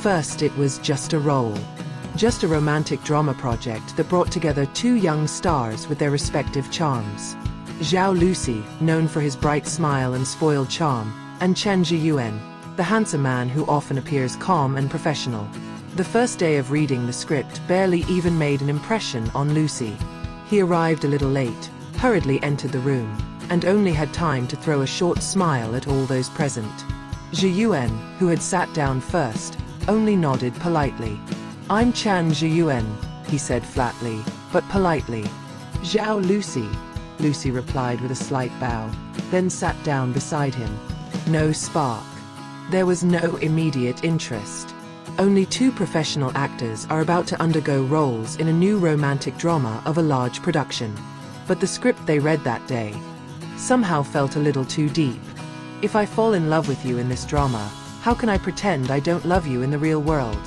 first it was just a role. Just a romantic drama project that brought together two young stars with their respective charms. Zhao Lucy, known for his bright smile and spoiled charm, and Chen Zhiyuan, the handsome man who often appears calm and professional. The first day of reading the script barely even made an impression on Lucy. He arrived a little late, hurriedly entered the room, and only had time to throw a short smile at all those present. Zhiyuan, who had sat down first, only nodded politely. "I'm Chen Zhiyuan," he said flatly, but politely. "Zhao Lucy," Lucy replied with a slight bow, then sat down beside him. No spark. There was no immediate interest. Only two professional actors are about to undergo roles in a new romantic drama of a large production. But the script they read that day somehow felt a little too deep. "If I fall in love with you in this drama, how can I pretend I don't love you in the real world?"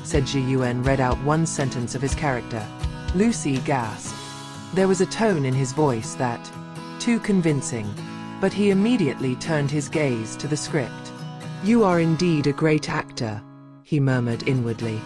said Zhiyuan read out one sentence of his character. Lucy gasped. There was a tone in his voice that, too convincing. But he immediately turned his gaze to the script. "You are indeed a great actor," he murmured inwardly.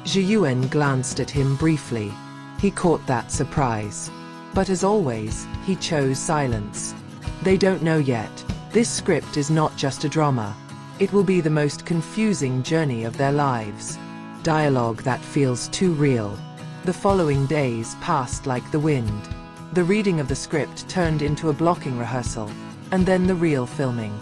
Zhiyuan glanced at him briefly. He caught that surprise. But as always, he chose silence. They don't know yet. This script is not just a drama. It will be the most confusing journey of their lives. Dialogue that feels too real. The following days passed like the wind. The reading of the script turned into a blocking rehearsal, and then the real filming.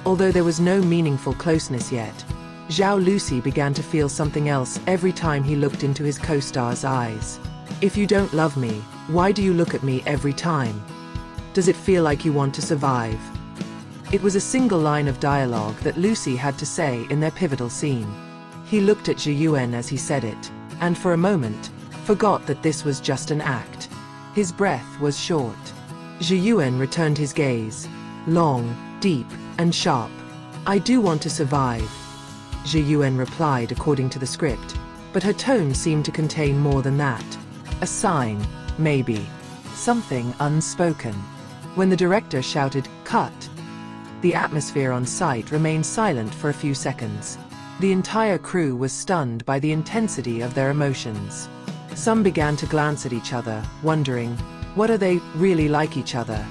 Although there was no meaningful closeness yet, Zhao Lucy began to feel something else every time he looked into his co-star's eyes. "If you don't love me, why do you look at me every time? Does it feel like you want to survive?" It was a single line of dialogue that Lucy had to say in their pivotal scene. He looked at Zhiyuan as he said it, and for a moment, forgot that this was just an act. His breath was short. Zhiyuan returned his gaze, long, deep, and sharp. "I do want to survive," Zhiyuan replied according to the script, but her tone seemed to contain more than that. A sign, maybe. Something unspoken. When the director shouted, "Cut!" the atmosphere on site remained silent for a few seconds. The entire crew was stunned by the intensity of their emotions. Some began to glance at each other, wondering, what are they really like each other?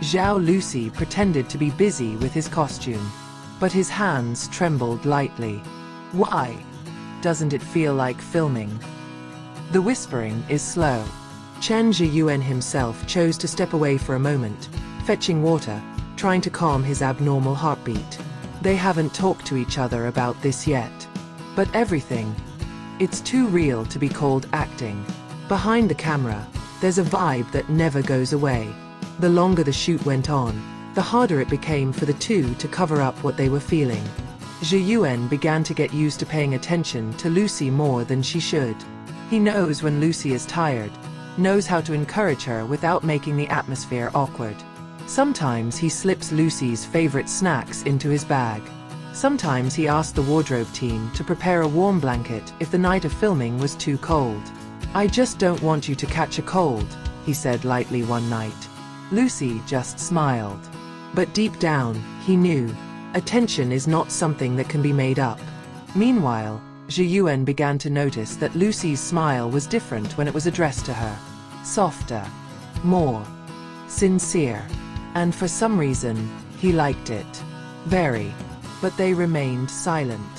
Zhao Lucy pretended to be busy with his costume, but his hands trembled lightly. "Why? Doesn't it feel like filming?" The whispering is slow. Chen Zhiyuan himself chose to step away for a moment, fetching water, trying to calm his abnormal heartbeat. They haven't talked to each other about this yet. But everything. It's too real to be called acting. Behind the camera, there's a vibe that never goes away. The longer the shoot went on, the harder it became for the two to cover up what they were feeling. Zhiyuan began to get used to paying attention to Lucy more than she should. He knows when Lucy is tired, knows how to encourage her without making the atmosphere awkward. Sometimes he slips Lucy's favorite snacks into his bag. Sometimes he asked the wardrobe team to prepare a warm blanket if the night of filming was too cold. "I just don't want you to catch a cold," he said lightly one night. Lucy just smiled. But deep down, he knew, attention is not something that can be made up. Meanwhile, Zhiyuan began to notice that Lucy's smile was different when it was addressed to her. Softer. More sincere. And for some reason, he liked it. Very. But they remained silent.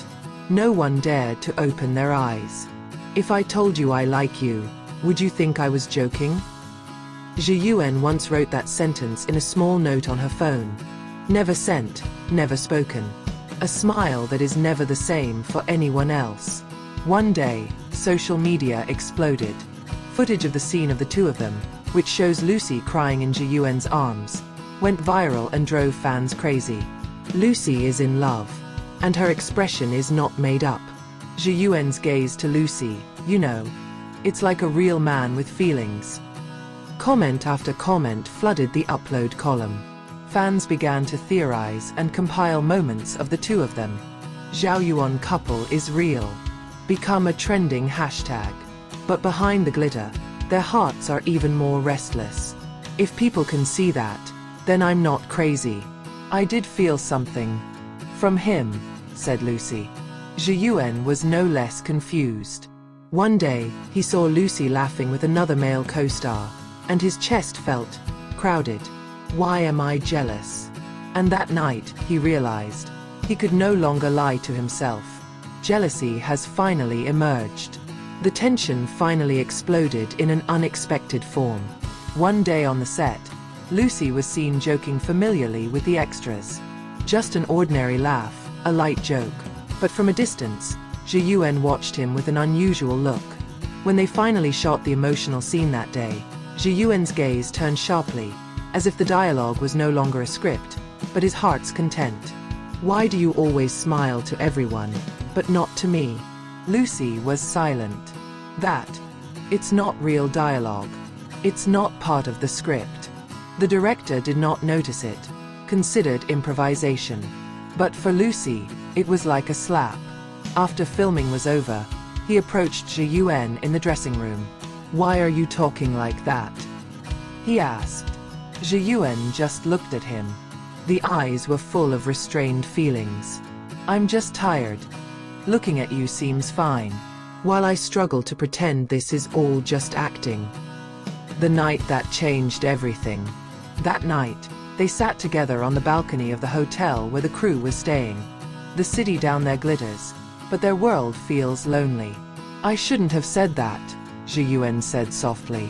No one dared to open their eyes. "If I told you I like you, would you think I was joking?" Zhiyuan once wrote that sentence in a small note on her phone. Never sent, never spoken. A smile that is never the same for anyone else. One day, social media exploded. Footage of the scene of the two of them, which shows Lucy crying in Zhiyuan's arms, went viral and drove fans crazy. Lucy is in love, and her expression is not made up. Zhiyuan's gaze to Lucy, you know, it's like a real man with feelings. Comment after comment flooded the upload column. Fans began to theorize and compile moments of the two of them. Zhaoyuan couple is real. Become a trending hashtag. But behind the glitter, their hearts are even more restless. If people can see that, then I'm not crazy. I did feel something. From him, said Lucy. Zhi Yuan was no less confused. One day, he saw Lucy laughing with another male co-star, and his chest felt crowded. Why am I jealous? And that night, he realized he could no longer lie to himself. Jealousy has finally emerged. The tension finally exploded in an unexpected form. One day on the set, Lucy was seen joking familiarly with the extras. Just an ordinary laugh, a light joke. But from a distance, Zhi Yuan watched him with an unusual look. When they finally shot the emotional scene that day, Zhi Yuan's gaze turned sharply, as if the dialogue was no longer a script, but his heart's content. Why do you always smile to everyone, but not to me? Lucy was silent. It's not real dialogue. It's not part of the script. The director did not notice it, considered improvisation. But for Lucy, it was like a slap. After filming was over, he approached Zhi Yuan in the dressing room. Why are you talking like that? He asked. Zhi Yuan just looked at him. The eyes were full of restrained feelings. I'm just tired. Looking at you seems fine. While I struggle to pretend this is all just acting. The night that changed everything. That night, they sat together on the balcony of the hotel where the crew was staying. The city down there glitters, but their world feels lonely. I shouldn't have said that, Zhi Yuan said softly.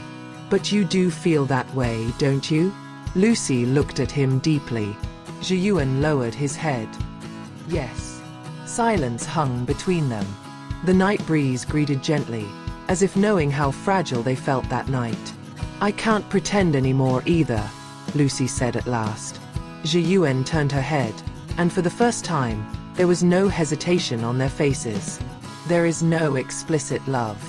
But you do feel that way, don't you? Lucy looked at him deeply. Zhi Yuan lowered his head. Yes. Silence hung between them. The night breeze greeted gently, as if knowing how fragile they felt that night. I can't pretend anymore either, Lucy said at last. Zhi Yuan turned her head, and for the first time, there was no hesitation on their faces. There is no explicit love.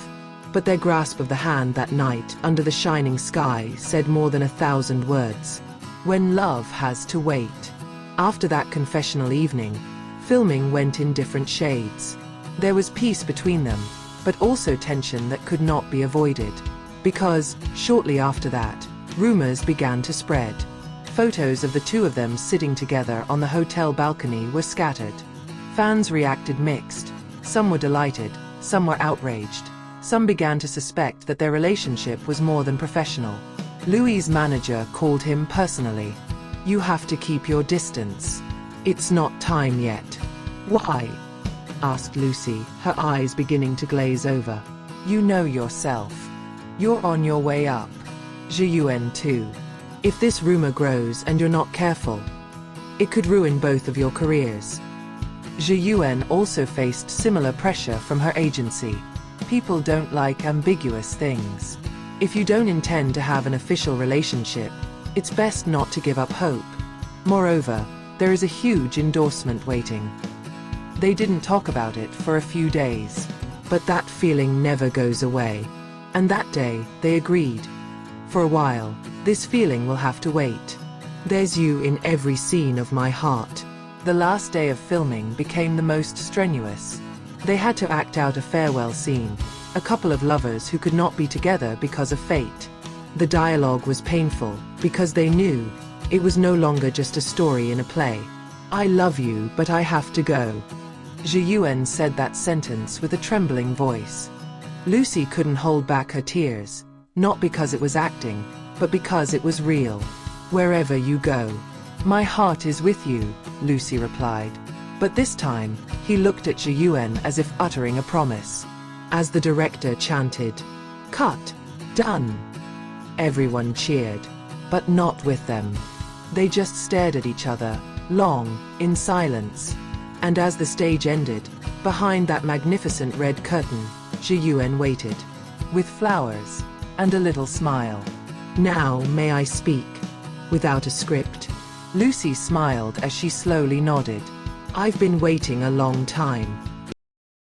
But their grasp of the hand that night under the shining sky said more than 1,000 words. When love has to wait. After that confessional evening, filming went in different shades. There was peace between them, but also tension that could not be avoided. Because, shortly after that, rumors began to spread. Photos of the two of them sitting together on the hotel balcony were scattered. Fans reacted mixed. Some were delighted, some were outraged. Some began to suspect that their relationship was more than professional. Louis's manager called him personally. You have to keep your distance. It's not time yet. Why? Asked Lucy, her eyes beginning to glaze over. You know yourself. You're on your way up. Zhi Yuan too. If this rumor grows and you're not careful, it could ruin both of your careers. Zhi Yuan also faced similar pressure from her agency. People don't like ambiguous things. If you don't intend to have an official relationship, it's best not to give up hope. Moreover, there is a huge endorsement waiting. They didn't talk about it for a few days, but that feeling never goes away. And that day, they agreed. For a while, this feeling will have to wait. There's you in every scene of my heart. The last day of filming became the most strenuous. They had to act out a farewell scene, a couple of lovers who could not be together because of fate. The dialogue was painful, because they knew it was no longer just a story in a play. I love you, but I have to go. Zhi Yuan said that sentence with a trembling voice. Lucy couldn't hold back her tears, not because it was acting, but because it was real. Wherever you go, my heart is with you, Lucy replied. But this time, he looked at Zhi Yuan as if uttering a promise. As the director chanted, "Cut! Done!" Everyone cheered, but not with them. They just stared at each other, long, in silence. And as the stage ended, behind that magnificent red curtain, Zhi Yuan waited, with flowers, and a little smile. Now may I speak? Without a script. Lucy smiled as she slowly nodded. I've been waiting a long time.